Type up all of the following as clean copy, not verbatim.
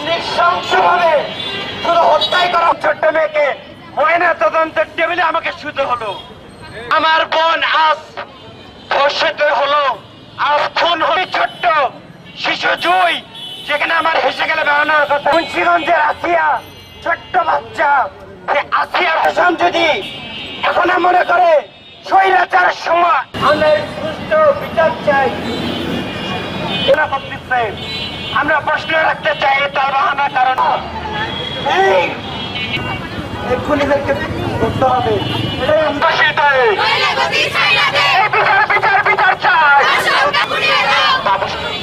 নৃশংসভাবে শুধু হত্যাই করা। ছোট্ট মেয়েকে ময়না তদন্তের টেবিলে আমাকে শুতে হলো। আমার বোন আজ ধর্ষিত হলো, আজ খুন হয়ে ছোট্ট শিশু জুই, যেখানে আমার হেসে গেলে বেড়ানোর কথা। মুন্সিগঞ্জের আসিয়া, ছোট্ট বাচ্চা, আসিয়ার হাসান যদি এখন মনে করে স্বৈরাচারের সময় আমরা সুষ্ঠু বিচার চাই। আমরা প্রশ্ন রাখতে চাই তার বাহানার কারণ খুনিদেরকে করতে হবে।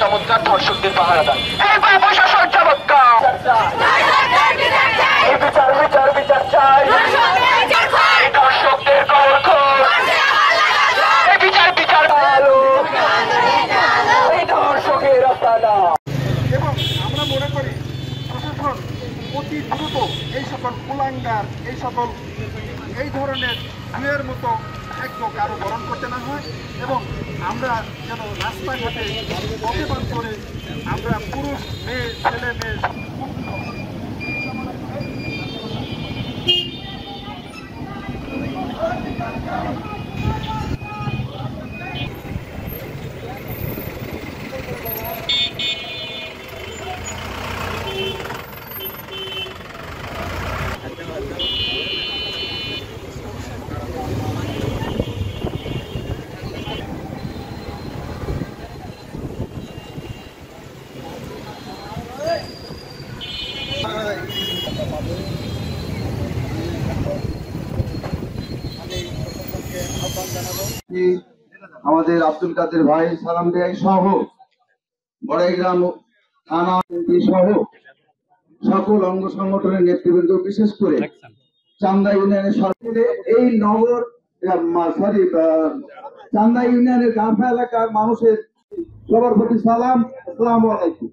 চমৎকার ধর্ষকদের পাহারা দেয়। এই বাবু শাসক চমৎকার, এই বিচার বিচার বিচার চাই। দর্শকদের বিচার বিচার ভালো, এই দর্শকের রাস্তা। এবং আমরা মনে করি প্রশাসন অতি দ্রুত এই সকল কুলাঙ্গার, এই ধরনের দুয়ের মতো ভাগ্য কারো বরণ করতে না হয়, এবং আমরা যেন রাস্তাঘাটে অপমান করে আমরা পুরুষ মেয়ে ছেলে মেয়ে আমাদের আব্দুল কাদের ভাই সালাম দেয় সহ বড়াইগ্রাম থানা সহ সকল অঙ্গ সংগঠনের নেতৃবৃন্দ, বিশেষ করে চান্দা ইউনিয়নের সরকারে এই নগর চান্দা ইউনিয়নের গাঁফা এলাকার মানুষের সবার প্রতি সালাম, আসসালামু আলাইকুম।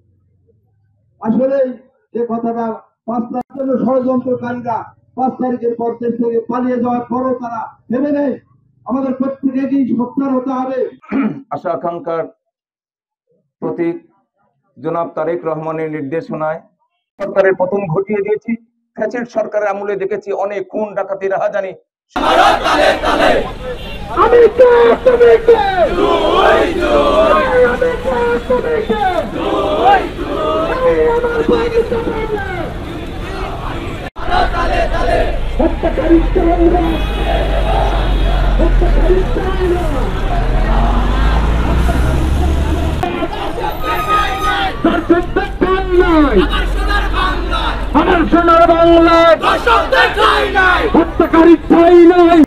আসলে যে কথাটা 5 তারিখের ষড়যন্ত্রকারীরা 5 তারিখের পর দেশ থেকে পালিয়ে যাওয়ার পরও তারা ভেবে নেই, আমাদের প্রত্যেকেই সত্যার হতে হবে। আশা আকাঙ্ক্ষার প্রতীক জনাব তারেক রহমানের নির্দেশনায় সরকারের পতন ঘটিয়ে দিয়েছি। ফ্যাসিস্ট সরকারের আমলে দেখেছি অনেক খুন ডাকাতি রাহাজানি। আমার সোনার বাংলায় হত্যাকারী ঠাঁই নাই।